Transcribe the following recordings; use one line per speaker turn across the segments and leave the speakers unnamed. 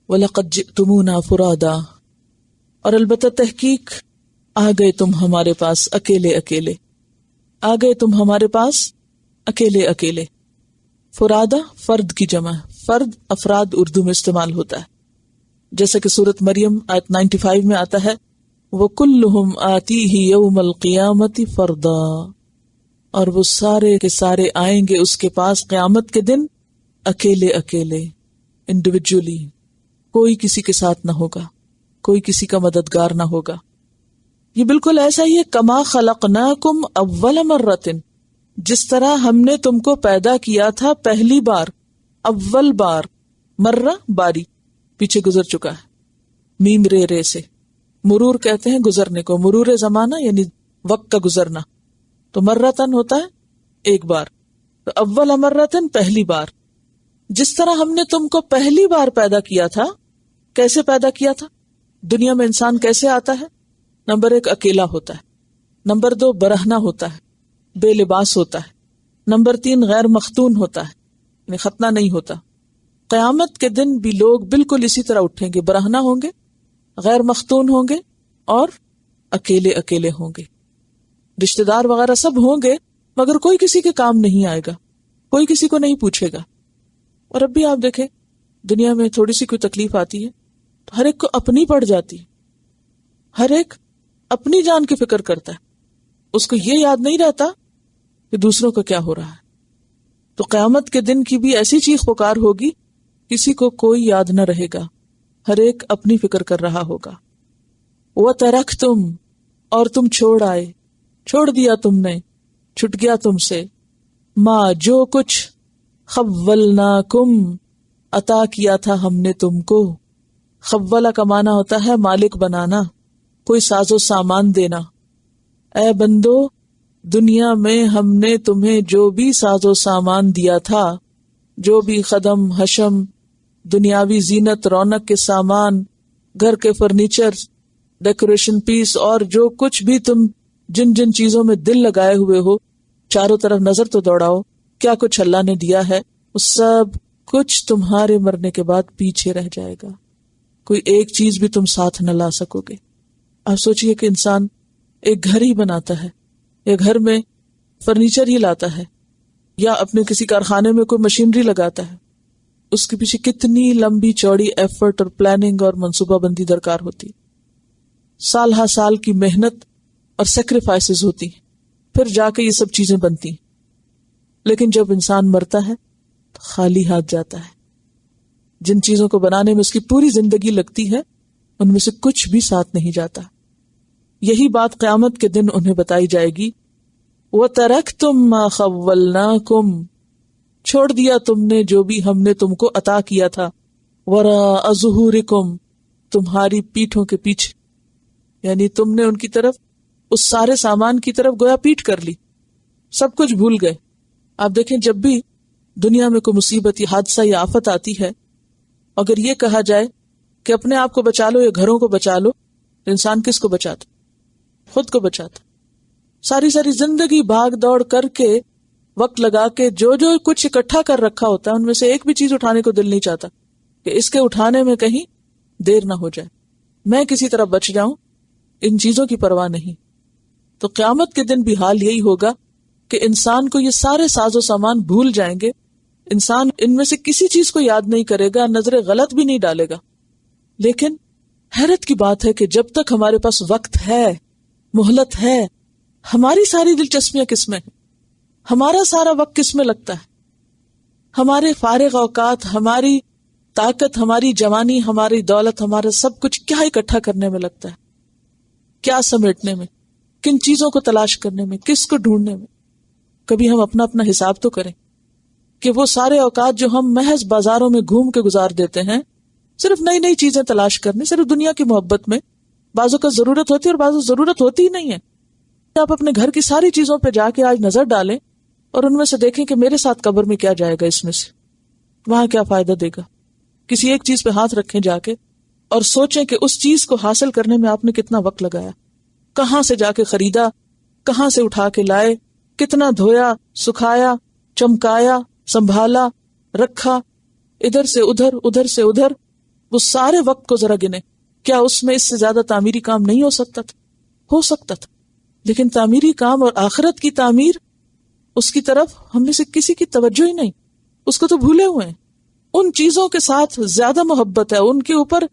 وَلَقَدْ جِئْتُمُونَا فُرَادًا، اور البتہ تحقیق آ گئے تم ہمارے پاس اکیلے اکیلے، آ گئے تم ہمارے پاس اکیلے اکیلے۔ فرادا فرد کی جمع، فرد افراد اردو میں استعمال ہوتا ہے، جیسے کہ سورۃ مریم آیت 95 میں آتا ہے وَكُلُّهُمْ آتِيهِ يَوْمَ الْقِيَامَةِ فَرْدًا، اور وہ سارے کے سارے آئیں گے اس کے پاس قیامت کے دن اکیلے اکیلے، انڈیویجولی، کوئی کسی کے ساتھ نہ ہوگا، کوئی کسی کا مددگار نہ ہوگا۔ یہ بالکل ایسا ہی ہے کما خلقناکم اول مرۃ، جس طرح ہم نے تم کو پیدا کیا تھا پہلی بار، اول بار، مرہ باری، پیچھے گزر چکا ہے، میم رے سے مرور کہتے ہیں گزرنے کو، مرور زمانہ یعنی وقت کا گزرنا، تو مرتن ہوتا ہے ایک بار، تو اول مرتن پہلی بار۔ جس طرح ہم نے تم کو پہلی بار پیدا کیا تھا، کیسے پیدا کیا تھا؟ دنیا میں انسان کیسے آتا ہے؟ نمبر 1 اکیلا ہوتا ہے، نمبر 2 برہنہ ہوتا ہے، بے لباس ہوتا ہے، نمبر 3 غیر مختون ہوتا ہے، یعنی ختنہ نہیں ہوتا۔ قیامت کے دن بھی لوگ بالکل اسی طرح اٹھیں گے، برہنہ ہوں گے، غیر مختون ہوں گے اور اکیلے اکیلے ہوں گے۔ رشتہ دار وغیرہ سب ہوں گے مگر کوئی کسی کے کام نہیں آئے گا، کوئی کسی کو نہیں پوچھے گا۔ اور اب بھی آپ دیکھیں دنیا میں تھوڑی سی کوئی تکلیف آتی ہے تو ہر ایک کو اپنی پڑ جاتی ہے، ہر ایک اپنی جان کی فکر کرتا ہے، اس کو یہ یاد نہیں رہتا کہ دوسروں کا کیا ہو رہا ہے۔ تو قیامت کے دن کی بھی ایسی چیخ پکار ہوگی، کسی کو کوئی یاد نہ رہے گا، ہر ایک اپنی فکر کر رہا ہوگا۔ وَتَرَكْتُمْ، اور تم چھوڑ آئے، چھوڑ دیا تم نے، چھٹ گیا تم سے، ما جو کچھ، خَوَّلْنَاكُمْ، عطا کیا تھا ہم نے تم کو۔ خوّلہ کا معنی ہوتا ہے مالک بنانا، کوئی ساز و سامان دینا۔ اے بندو، دنیا میں ہم نے تمہیں جو بھی ساز و سامان دیا تھا، جو بھی خدم حشم، دنیاوی زینت رونق کے سامان، گھر کے فرنیچر، ڈیکوریشن پیس، اور جو کچھ بھی تم جن جن چیزوں میں دل لگائے ہوئے ہو، چاروں طرف نظر تو دوڑاؤ، کیا کچھ اللہ نے دیا ہے، وہ سب کچھ تمہارے مرنے کے بعد پیچھے رہ جائے گا، کوئی ایک چیز بھی تم ساتھ نہ لا سکو گے۔ آپ سوچئے کہ انسان ایک گھر ہی بناتا ہے، یا گھر میں فرنیچر ہی لاتا ہے، یا اپنے کسی کارخانے میں کوئی مشینری لگاتا ہے، اس کے پیچھے کتنی لمبی چوڑی ایفرٹ اور پلاننگ اور منصوبہ بندی درکار ہوتی، سال ہا سال کی محنت اور سیکریفائسز ہوتی، پھر جا کے یہ سب چیزیں بنتی۔ لیکن جب انسان مرتا ہے تو خالی ہاتھ جاتا ہے، جن چیزوں کو بنانے میں اس کی پوری زندگی لگتی ہے ان میں سے کچھ بھی ساتھ نہیں جاتا۔ یہی بات قیامت کے دن انہیں بتائی جائے گی، وَتَرَكْتُمْ مَا خَوَّلْنَاكُمْ، چھوڑ دیا تم نے جو بھی ہم نے تم کو عطا کیا تھا، وَرَاءَ ظُهُورِكُمْ، تمہاری پیٹھوں کے پیچھے، یعنی تم نے ان کی طرف، اس سارے سامان کی طرف گویا پیٹ کر لی، سب کچھ بھول گئے۔ آپ دیکھیں جب بھی دنیا میں کوئی مصیبت یا حادثہ یا آفت آتی ہے، اگر یہ کہا جائے کہ اپنے آپ کو بچا لو یا گھروں کو بچا لو، تو انسان کس کو بچاتا؟ خود کو بچاتا۔ ساری زندگی بھاگ دوڑ کر کے، وقت لگا کے جو کچھ اکٹھا کر رکھا ہوتا ہے ان میں سے ایک بھی چیز اٹھانے کو دل نہیں چاہتا کہ اس کے اٹھانے میں کہیں دیر نہ ہو جائے، میں کسی طرح بچ جاؤں، ان چیزوں کی پرواہ نہیں۔ تو قیامت کے دن بھی حال یہی ہوگا کہ انسان کو یہ سارے ساز و سامان بھول جائیں گے، انسان ان میں سے کسی چیز کو یاد نہیں کرے گا، نظر غلط بھی نہیں ڈالے گا۔ لیکن حیرت کی بات ہے کہ جب تک ہمارے پاس وقت ہے، مہلت ہے، ہماری ساری دلچسپیاں کس میں ہیں، ہمارا سارا وقت کس میں لگتا ہے، ہمارے فارغ اوقات، ہماری طاقت، ہماری جوانی، ہماری دولت، ہمارا سب کچھ کیا اکٹھا کرنے میں لگتا ہے، کیا سمیٹنے میں، کن چیزوں کو تلاش کرنے میں، کس کو ڈھونڈنے میں۔ کبھی ہم اپنا حساب تو کریں کہ وہ سارے اوقات جو ہم محض بازاروں میں گھوم کے گزار دیتے ہیں، صرف نئی نئی چیزیں تلاش کرنے، صرف دنیا کی محبت میں، بعضوں کا ضرورت ہوتی ہے اور بعضوں ضرورت ہوتی ہی نہیں ہے۔ آپ اپنے گھر کی ساری چیزوں پہ جا کے آج نظر ڈالیں اور ان میں سے دیکھیں کہ میرے ساتھ قبر میں کیا جائے گا، اس میں سے وہاں کیا فائدہ دے گا۔ کسی ایک چیز پہ ہاتھ رکھیں جا کے اور سوچیں کہ اس چیز کو حاصل کرنے میں آپ نے کتنا وقت لگایا، کہاں سے جا کے خریدا، کہاں سے اٹھا کے لائے، کتنا دھویا، سکھایا، چمکایا، سنبھالا، رکھا، ادھر سے ادھر، ادھر سے ادھر، وہ سارے وقت کو ذرا گنے، کیا اس میں اس سے زیادہ تعمیری کام نہیں ہو سکتا تھا؟ ہو سکتا تھا، لیکن تعمیری کام اور آخرت کی تعمیر، اس کی طرف ہم میں سے کسی کی توجہ ہی نہیں، اس کو تو بھولے ہوئے ہیں۔ ان چیزوں کے ساتھ زیادہ محبت ہے، ان کے اوپر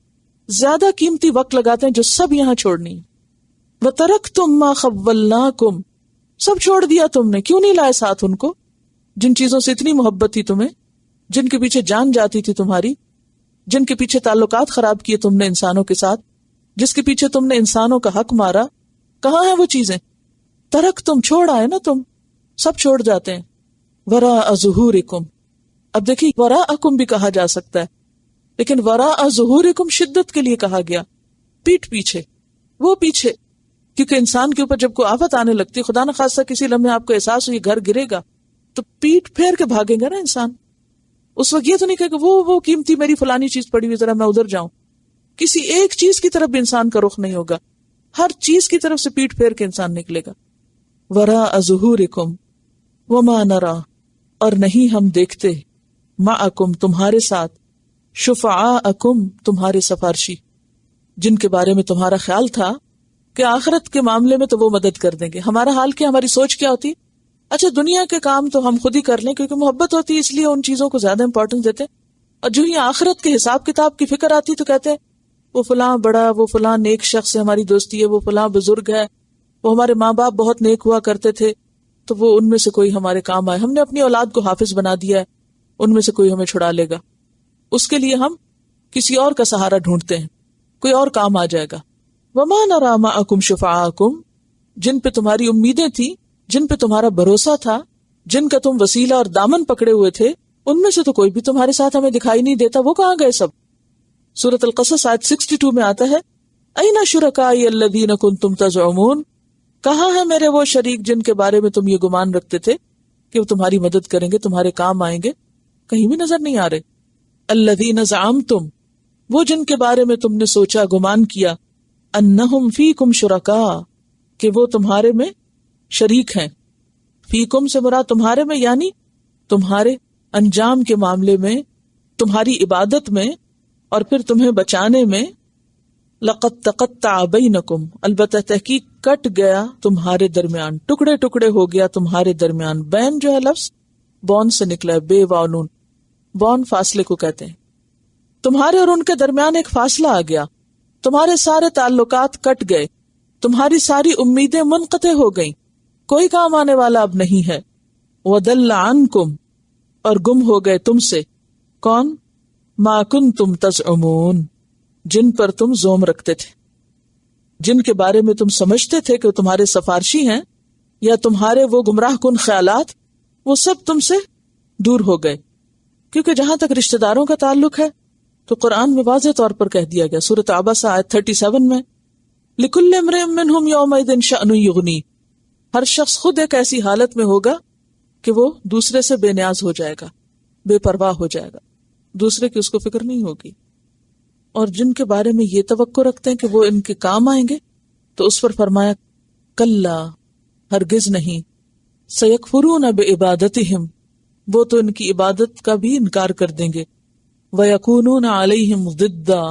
زیادہ قیمتی وقت لگاتے ہیں جو سب یہاں چھوڑنی۔ وَتَرَكْتُمْ مَا خَوَّلْنَاكُمْ، سب چھوڑ دیا تم نے، کیوں نہیں لائے ساتھ ان کو جن چیزوں سے اتنی محبت تھی تمہیں، جن کے پیچھے جان جاتی تھی تمہاری، جن کے پیچھے تعلقات خراب کیے تم نے انسانوں کے ساتھ، جس کے پیچھے تم نے انسانوں کا حق مارا، کہاں ہیں وہ چیزیں؟ ترک تم، چھوڑ آئے نا تم، سب چھوڑ جاتے ہیں۔ وراء ظہورکم، اب دیکھیے وراءکم بھی کہا جا سکتا ہے، لیکن وراء ظہورکم شدت کے لیے کہا گیا، پیٹ پیچھے، وہ پیچھے، کیونکہ انسان کے اوپر جب کوئی آفت آنے لگتی، خدا نہ خاصہ کسی لمحے آپ کو احساس ہو یہ گھر گرے گا، تو پیٹ پھیر کے بھاگیں گا نا انسان۔ اس وقت یہ تو نہیں کہے کہ وہ قیمتی میری فلانی چیز پڑی ہوئی، ذرا میں ادھر جاؤں۔ کسی ایک چیز کی طرف بھی انسان کا رخ نہیں ہوگا، ہر چیز کی طرف سے پیٹ پھیر کے انسان نکلے گا۔ وراء ظہورکم وما نرى، اور نہیں ہم دیکھتے، معکم تمہارے ساتھ، شفعاءکم تمہارے سفارشی، جن کے بارے میں تمہارا خیال تھا کہ آخرت کے معاملے میں تو وہ مدد کر دیں گے۔ ہمارا حال کیا، ہماری سوچ کیا ہوتی؟ اچھا دنیا کے کام تو ہم خود ہی کر لیں، کیونکہ محبت ہوتی ہے اس لیے ان چیزوں کو زیادہ امپورٹنس دیتے، اور جو ہی آخرت کے حساب کتاب کی فکر آتی تو کہتے ہیں وہ فلاں بڑا، وہ فلاں نیک شخص سے ہماری دوستی ہے، وہ فلاں بزرگ ہے، وہ ہمارے ماں باپ بہت نیک ہوا کرتے تھے، تو وہ ان میں سے کوئی ہمارے کام آئے، ہم نے اپنی اولاد کو حافظ بنا دیا ہے، ان میں سے کوئی ہمیں چھڑا لے گا، اس کے لیے ہم کسی اور کا سہارا ڈھونڈتے ہیں، کوئی اور کام آ جائے گا۔ وَمَا نَرَى مَعَكُمْ شُفَعَاءَكُمْ، جن پہ تمہاری امیدیں تھی، جن پہ تمہارا بھروسہ تھا، جن کا تم وسیلہ اور دامن پکڑے ہوئے تھے، ان میں سے تو کوئی بھی تمہارے ساتھ ہمیں دکھائی نہیں دیتا، وہ کہاں گئے سب؟ سورۃ القصص آیت 62 میں آتا ہے، أَيْنَ شُرَكَائِيَ الَّذِينَ كُنتُمْ تَزْعُمُونَ، کہاں ہے میرے وہ شریک جن کے بارے میں تم یہ گمان رکھتے تھے کہ وہ تمہاری مدد کریں گے، تمہارے کام آئیں گے؟ کہیں بھی نظر نہیں آ رہے۔ الَّذِينَ زَعَمْتُمْ، وہ جن کے بارے میں تم نے سوچا، گمان کیا، أَنَّهُمْ فِيكُمْ شُرَكَاء، کہ وہ تمہارے میں شریک ہیں۔ فیکم سے مراد تمہارے میں، یعنی تمہارے انجام کے معاملے میں، تمہاری عبادت میں، اور پھر تمہیں بچانے میں۔ لقد تقطع بینکم، البتہ تحقیق کٹ گیا تمہارے درمیان، ٹکڑے ٹکڑے ہو گیا تمہارے درمیان۔ بین جو ہے لفظ بون سے نکلا ہے، بے واو نون، بون فاصلے کو کہتے ہیں۔ تمہارے اور ان کے درمیان ایک فاصلہ آ گیا، تمہارے سارے تعلقات کٹ گئے، تمہاری ساری امیدیں منقطع ہو گئیں، کوئی کام آنے والا اب نہیں ہے۔ وَضَلَّ عَنْكُمْ، اور گم ہو گئے تم سے، کون؟ مَا كُنْتُمْ تَزْعُمُونَ، جن پر تم زوم رکھتے تھے، جن کے بارے میں تم سمجھتے تھے کہ وہ تمہارے سفارشی ہیں، یا تمہارے وہ گمراہ کن خیالات، وہ سب تم سے دور ہو گئے۔ کیونکہ جہاں تک رشتہ داروں کا تعلق ہے تو قرآن میں واضح طور پر کہہ دیا گیا، سورۃ عبسہ آیت 37 میں، لِكُلِّ امْرِئٍ مِّنْهُمْ يَوْمَئِذٍ شَأْنٌ يُغْنِيهِ، ہر شخص خود ایک ایسی حالت میں ہوگا کہ وہ دوسرے سے بے نیاز ہو جائے گا، بے پرواہ ہو جائے گا، دوسرے کی اس کو فکر نہیں ہوگی۔ اور جن کے بارے میں یہ توقع رکھتے ہیں کہ وہ ان کے کام آئیں گے، تو اس پر فرمایا کلا، ہرگز نہیں، سیکفرون بعبادتہم، وہ تو ان کی عبادت کا بھی انکار کر دیں گے، ویکونون علیہم ضدا،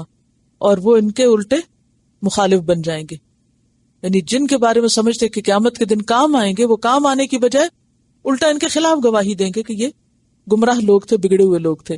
اور وہ ان کے الٹے مخالف بن جائیں گے۔ یعنی جن کے بارے میں سمجھتے کہ قیامت کے دن کام آئیں گے، وہ کام آنے کی بجائے الٹا ان کے خلاف گواہی دیں گے کہ یہ گمراہ لوگ تھے، بگڑے ہوئے لوگ تھے۔